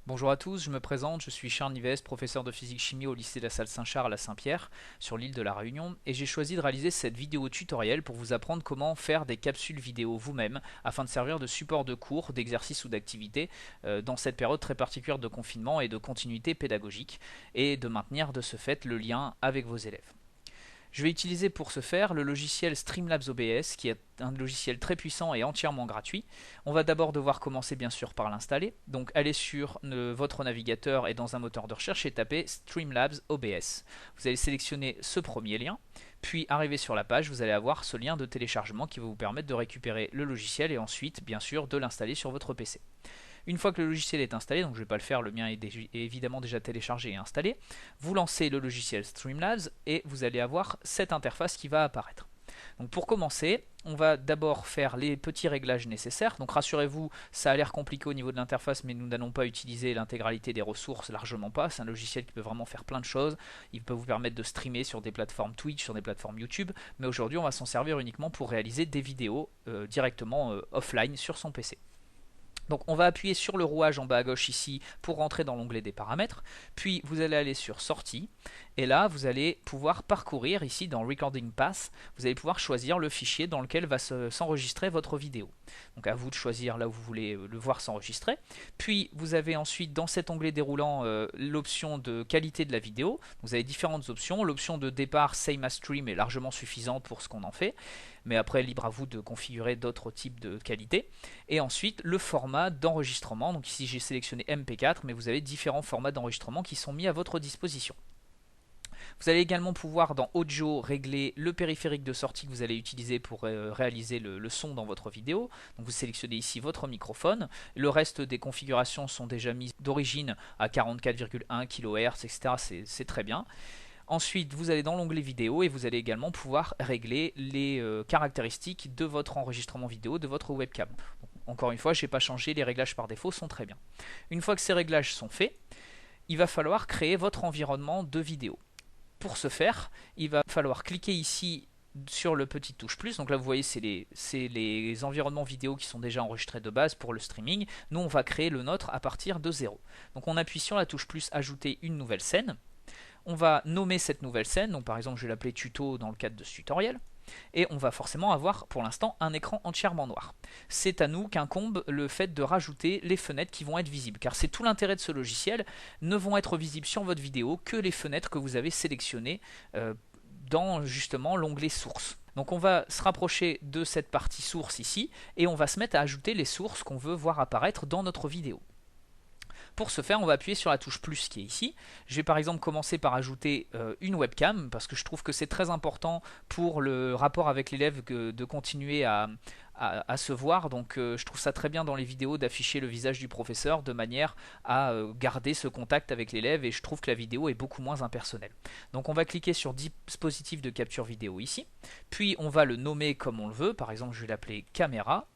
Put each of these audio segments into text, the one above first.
Bonjour à tous, je me présente, je suis Charles Nives, professeur de physique-chimie au lycée de la Salle Saint-Charles à Saint-Pierre, sur l'île de la Réunion, et j'ai choisi de réaliser cette vidéo tutoriel pour vous apprendre comment faire des capsules vidéo vous-même, afin de servir de support de cours, d'exercices ou d'activités dans cette période très particulière de confinement et de continuité pédagogique, et de maintenir de ce fait le lien avec vos élèves. Je vais utiliser pour ce faire le logiciel Streamlabs OBS, qui est un logiciel très puissant et entièrement gratuit. On va d'abord devoir commencer bien sûr par l'installer. Donc allez sur votre navigateur et dans un moteur de recherche et tapez Streamlabs OBS. Vous allez sélectionner ce premier lien, puis arriver sur la page, vous allez avoir ce lien de téléchargement qui va vous permettre de récupérer le logiciel et ensuite bien sûr de l'installer sur votre PC. Une fois que le logiciel est installé, donc je ne vais pas le faire, le mien est évidemment déjà téléchargé et installé, vous lancez le logiciel Streamlabs et vous allez avoir cette interface qui va apparaître. Donc pour commencer, on va d'abord faire les petits réglages nécessaires. Donc rassurez-vous, ça a l'air compliqué au niveau de l'interface, mais nous n'allons pas utiliser l'intégralité des ressources, largement pas. C'est un logiciel qui peut vraiment faire plein de choses. Il peut vous permettre de streamer sur des plateformes Twitch, sur des plateformes YouTube, mais aujourd'hui on va s'en servir uniquement pour réaliser des vidéos directement offline sur son PC. Donc on va appuyer sur le rouage en bas à gauche ici pour rentrer dans l'onglet des paramètres, puis vous allez aller sur sortie, et là vous allez pouvoir parcourir ici dans Recording Path, vous allez pouvoir choisir le fichier dans lequel va s'enregistrer votre vidéo. Donc à vous de choisir là où vous voulez le voir s'enregistrer, puis vous avez ensuite dans cet onglet déroulant l'option de qualité de la vidéo, vous avez différentes options, l'option de départ Same as Stream est largement suffisante pour ce qu'on en fait, mais après libre à vous de configurer d'autres types de qualité, et ensuite le format d'enregistrement, donc ici j'ai sélectionné MP4, mais vous avez différents formats d'enregistrement qui sont mis à votre disposition. Vous allez également pouvoir dans Audio régler le périphérique de sortie que vous allez utiliser pour réaliser le son dans votre vidéo. Donc vous sélectionnez ici votre microphone. Le reste des configurations sont déjà mises d'origine à 44,1 kHz, etc. C'est très bien. Ensuite, vous allez dans l'onglet vidéo et vous allez également pouvoir régler les caractéristiques de votre enregistrement vidéo, de votre webcam. Donc, encore une fois, je n'ai pas changé, les réglages par défaut sont très bien. Une fois que ces réglages sont faits, il va falloir créer votre environnement de vidéo. Pour ce faire, il va falloir cliquer ici sur le petit touche plus. Donc là, vous voyez, c'est les environnements vidéo qui sont déjà enregistrés de base pour le streaming. Nous, on va créer le nôtre à partir de 0. Donc on appuie sur la touche plus, ajouter une nouvelle scène. On va nommer cette nouvelle scène, donc par exemple je vais l'appeler tuto dans le cadre de ce tutoriel, et on va forcément avoir pour l'instant un écran entièrement noir. C'est à nous qu'incombe le fait de rajouter les fenêtres qui vont être visibles, car c'est tout l'intérêt de ce logiciel, ne vont être visibles sur votre vidéo que les fenêtres que vous avez sélectionnées dans justement l'onglet source. Donc on va se rapprocher de cette partie source ici, et on va se mettre à ajouter les sources qu'on veut voir apparaître dans notre vidéo. Pour ce faire, on va appuyer sur la touche plus qui est ici. Je vais par exemple commencer par ajouter une webcam parce que je trouve que c'est très important pour le rapport avec l'élève de continuer à se voir. Donc je trouve ça très bien dans les vidéos d'afficher le visage du professeur de manière à garder ce contact avec l'élève et je trouve que la vidéo est beaucoup moins impersonnelle. Donc on va cliquer sur dispositif de capture vidéo ici. Puis on va le nommer comme on le veut. Par exemple, je vais l'appeler caméra.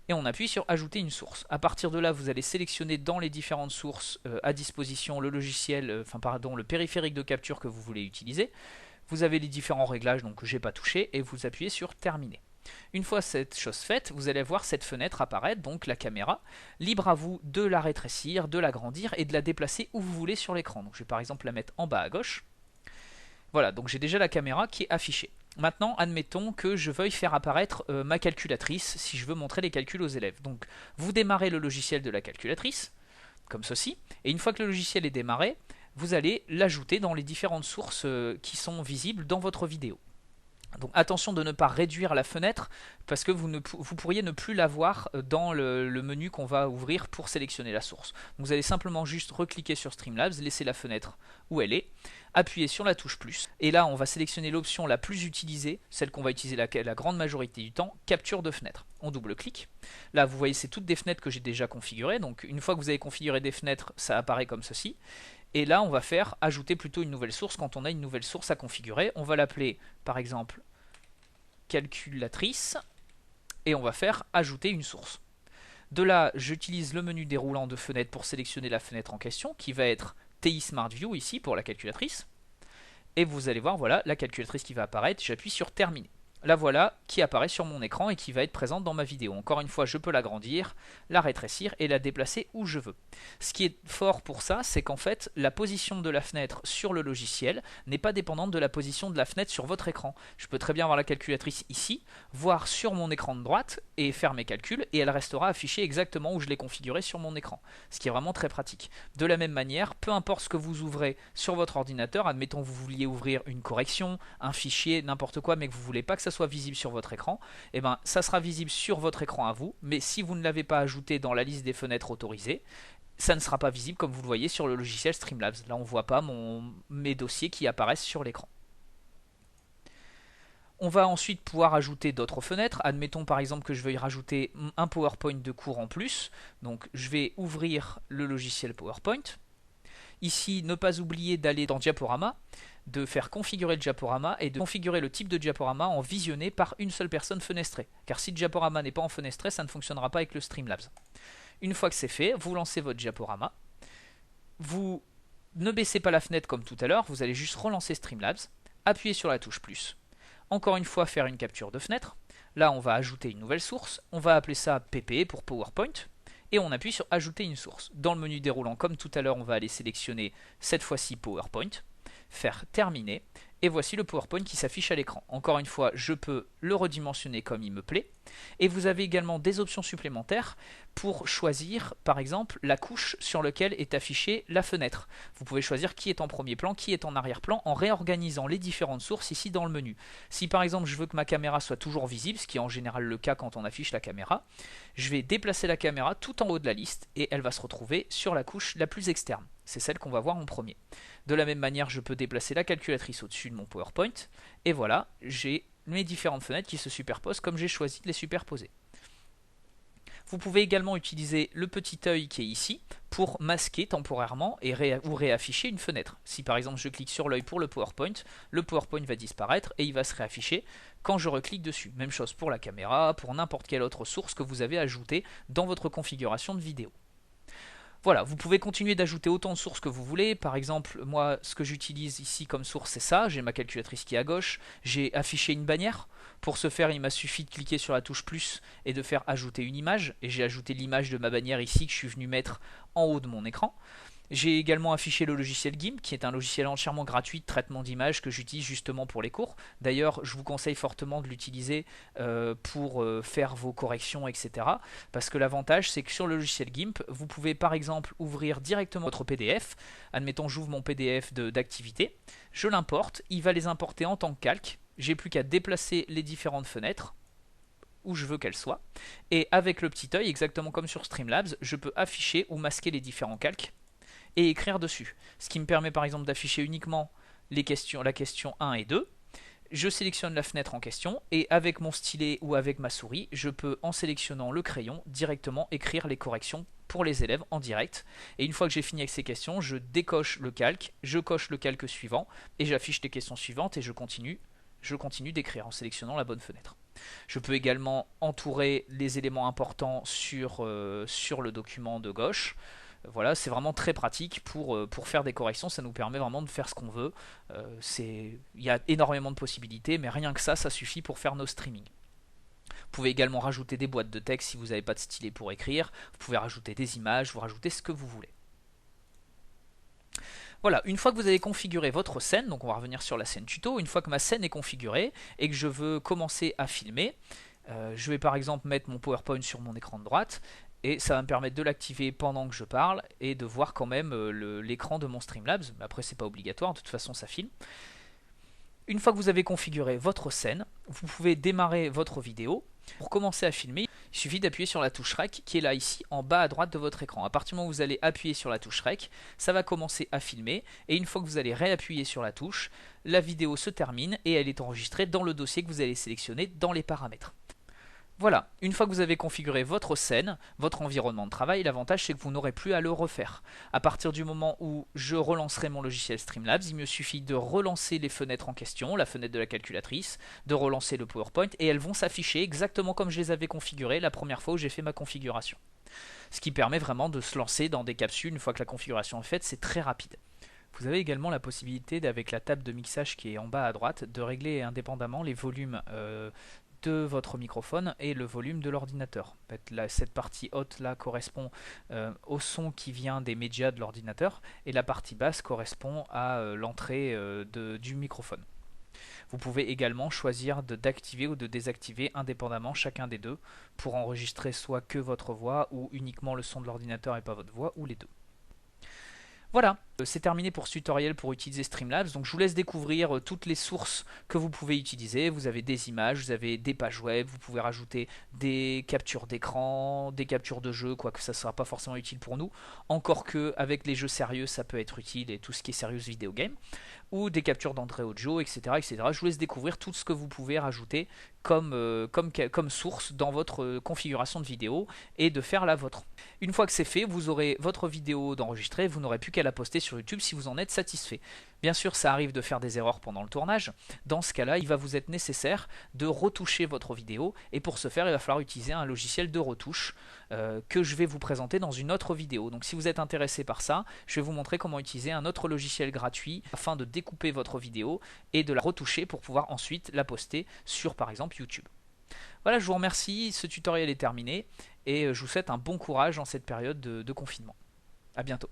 Et on appuie sur ajouter une source. À partir de là, vous allez sélectionner dans les différentes sources à disposition le logiciel, le périphérique de capture que vous voulez utiliser. Vous avez les différents réglages donc que j'ai pas touché et vous appuyez sur terminer. Une fois cette chose faite, vous allez voir cette fenêtre apparaître, donc la caméra. Libre à vous de la rétrécir, de l'agrandir et de la déplacer où vous voulez sur l'écran. Donc je vais par exemple la mettre en bas à gauche. Voilà, donc j'ai déjà la caméra qui est affichée. Maintenant, admettons que je veuille faire apparaître ma calculatrice si je veux montrer les calculs aux élèves. Donc, vous démarrez le logiciel de la calculatrice, comme ceci, et une fois que le logiciel est démarré, vous allez l'ajouter dans les différentes sources qui sont visibles dans votre vidéo. Donc attention de ne pas réduire la fenêtre parce que vous pourriez ne plus la voir dans le menu qu'on va ouvrir pour sélectionner la source. Donc vous allez simplement juste recliquer sur Streamlabs, laisser la fenêtre où elle est, appuyer sur la touche plus et là on va sélectionner l'option la plus utilisée, celle qu'on va utiliser la grande majorité du temps, capture de fenêtre. On double-clique. Là vous voyez c'est toutes des fenêtres que j'ai déjà configurées, donc une fois que vous avez configuré des fenêtres, ça apparaît comme ceci. Et là, on va faire ajouter plutôt une nouvelle source quand on a une nouvelle source à configurer. On va l'appeler, par exemple, calculatrice. Et on va faire ajouter une source. De là, j'utilise le menu déroulant de fenêtre pour sélectionner la fenêtre en question, qui va être TI Smart View ici pour la calculatrice. Et vous allez voir, voilà, la calculatrice qui va apparaître. J'appuie sur terminer. la voilà qui apparaît sur mon écran et qui va être présente dans ma vidéo. Encore une fois, je peux l'agrandir, la rétrécir et la déplacer où je veux. Ce qui est fort pour ça, c'est qu'en fait, la position de la fenêtre sur le logiciel n'est pas dépendante de la position de la fenêtre sur votre écran. Je peux très bien avoir la calculatrice ici, voir sur mon écran de droite et faire mes calculs, et elle restera affichée exactement où je l'ai configurée sur mon écran. Ce qui est vraiment très pratique. De la même manière, peu importe ce que vous ouvrez sur votre ordinateur, admettons vous vouliez ouvrir une correction, un fichier, n'importe quoi, mais que vous ne voulez pas que ça soit visible sur votre écran, et ben ça sera visible sur votre écran à vous, mais si vous ne l'avez pas ajouté dans la liste des fenêtres autorisées, ça ne sera pas visible comme vous le voyez sur le logiciel Streamlabs. Là on ne voit pas mes dossiers qui apparaissent sur l'écran. On va ensuite pouvoir ajouter d'autres fenêtres. Admettons par exemple que je veuille rajouter un PowerPoint de cours en plus. Donc je vais ouvrir le logiciel PowerPoint. Ici, ne pas oublier d'aller dans Diaporama, de faire configurer le diaporama et de configurer le type de diaporama en visionné par une seule personne fenestrée. Car si le diaporama n'est pas en fenestré, ça ne fonctionnera pas avec le Streamlabs. Une fois que c'est fait, vous lancez votre diaporama. Vous ne baissez pas la fenêtre comme tout à l'heure, vous allez juste relancer Streamlabs, appuyez sur la touche plus. Encore une fois, faire une capture de fenêtre. Là, on va ajouter une nouvelle source. On va appeler ça PP pour PowerPoint. Et on appuie sur ajouter une source. Dans le menu déroulant, comme tout à l'heure, on va aller sélectionner cette fois-ci PowerPoint, faire terminer, et voici le PowerPoint qui s'affiche à l'écran. Encore une fois, je peux le redimensionner comme il me plaît, et vous avez également des options supplémentaires pour choisir, par exemple, la couche sur laquelle est affichée la fenêtre. Vous pouvez choisir qui est en premier plan, qui est en arrière-plan, en réorganisant les différentes sources ici dans le menu. Si par exemple je veux que ma caméra soit toujours visible, ce qui est en général le cas quand on affiche la caméra, je vais déplacer la caméra tout en haut de la liste, et elle va se retrouver sur la couche la plus externe. C'est celle qu'on va voir en premier. De la même manière, je peux déplacer la calculatrice au-dessus de mon PowerPoint, et voilà, j'ai mes différentes fenêtres qui se superposent comme j'ai choisi de les superposer. Vous pouvez également utiliser le petit œil qui est ici pour masquer temporairement ou réafficher une fenêtre. Si par exemple je clique sur l'œil pour le PowerPoint va disparaître et il va se réafficher quand je reclique dessus. Même chose pour la caméra, pour n'importe quelle autre source que vous avez ajoutée dans votre configuration de vidéo. Voilà, vous pouvez continuer d'ajouter autant de sources que vous voulez. Par exemple, moi, ce que j'utilise ici comme source, c'est ça. J'ai ma calculatrice qui est à gauche. J'ai affiché une bannière. Pour ce faire, il m'a suffi de cliquer sur la touche plus et de faire ajouter une image. Et j'ai ajouté l'image de ma bannière ici que je suis venu mettre en haut de mon écran. J'ai également affiché le logiciel GIMP, qui est un logiciel entièrement gratuit de traitement d'images que j'utilise justement pour les cours. D'ailleurs, je vous conseille fortement de l'utiliser pour faire vos corrections, etc. Parce que l'avantage, c'est que sur le logiciel GIMP, vous pouvez par exemple ouvrir directement votre PDF. Admettons, j'ouvre mon PDF d'activité, je l'importe, il va les importer en tant que calque. J'ai plus qu'à déplacer les différentes fenêtres où je veux qu'elles soient. Et avec le petit œil, exactement comme sur Streamlabs, je peux afficher ou masquer les différents calques et écrire dessus. Ce qui me permet par exemple d'afficher uniquement la question 1 et 2. Je sélectionne la fenêtre en question et avec mon stylet ou avec ma souris, je peux en sélectionnant le crayon directement écrire les corrections pour les élèves en direct. Et une fois que j'ai fini avec ces questions, je décoche le calque, je coche le calque suivant et j'affiche les questions suivantes et je continue d'écrire en sélectionnant la bonne fenêtre. Je peux également entourer les éléments importants sur le document de gauche. Voilà, c'est vraiment très pratique pour faire des corrections, ça nous permet vraiment de faire ce qu'on veut. Il y a énormément de possibilités, mais rien que ça suffit pour faire nos streamings. Vous pouvez également rajouter des boîtes de texte si vous n'avez pas de stylet pour écrire. Vous pouvez rajouter des images, vous rajoutez ce que vous voulez. Voilà, une fois que vous avez configuré votre scène, donc on va revenir sur la scène tuto, une fois que ma scène est configurée et que je veux commencer à filmer, je vais par exemple mettre mon PowerPoint sur mon écran de droite, et ça va me permettre de l'activer pendant que je parle et de voir quand même l'écran de mon Streamlabs. Mais après, c'est pas obligatoire, de toute façon, ça filme. Une fois que vous avez configuré votre scène, vous pouvez démarrer votre vidéo. Pour commencer à filmer, il suffit d'appuyer sur la touche REC qui est là ici en bas à droite de votre écran. À partir du moment où vous allez appuyer sur la touche REC, ça va commencer à filmer et une fois que vous allez réappuyer sur la touche, la vidéo se termine et elle est enregistrée dans le dossier que vous allez sélectionner dans les paramètres. Voilà, une fois que vous avez configuré votre scène, votre environnement de travail, l'avantage c'est que vous n'aurez plus à le refaire. À partir du moment où je relancerai mon logiciel Streamlabs, il me suffit de relancer les fenêtres en question, la fenêtre de la calculatrice, de relancer le PowerPoint et elles vont s'afficher exactement comme je les avais configurées la première fois où j'ai fait ma configuration. Ce qui permet vraiment de se lancer dans des capsules une fois que la configuration est faite, c'est très rapide. Vous avez également la possibilité, avec la table de mixage qui est en bas à droite, de régler indépendamment les volumes de votre microphone et le volume de l'ordinateur. En fait, là, cette partie haute là correspond au son qui vient des médias de l'ordinateur et la partie basse correspond à l'entrée du microphone. Vous pouvez également choisir d'activer ou de désactiver indépendamment chacun des deux pour enregistrer soit que votre voix ou uniquement le son de l'ordinateur et pas votre voix, ou les deux. Voilà, c'est terminé pour ce tutoriel pour utiliser Streamlabs. Donc je vous laisse découvrir toutes les sources que vous pouvez utiliser. Vous avez des images, vous avez des pages web, vous pouvez rajouter des captures d'écran, des captures de jeu, quoique ça ne sera pas forcément utile pour nous. Encore que avec les jeux sérieux, ça peut être utile, et tout ce qui est serious video game, ou des captures d'entrée audio, etc., etc. Je vous laisse découvrir tout ce que vous pouvez rajouter comme source dans votre configuration de vidéo et de faire la vôtre. Une fois que c'est fait, vous aurez votre vidéo d'enregistrer, vous n'aurez plus qu'à la poster sur YouTube si vous en êtes satisfait. Bien sûr, ça arrive de faire des erreurs pendant le tournage. Dans ce cas-là, il va vous être nécessaire de retoucher votre vidéo, et pour ce faire, il va falloir utiliser un logiciel de retouche que je vais vous présenter dans une autre vidéo. Donc si vous êtes intéressé par ça, je vais vous montrer comment utiliser un autre logiciel gratuit afin de découper votre vidéo et de la retoucher pour pouvoir ensuite la poster sur par exemple YouTube. Voilà, je vous remercie, ce tutoriel est terminé et je vous souhaite un bon courage dans cette période de confinement. A bientôt.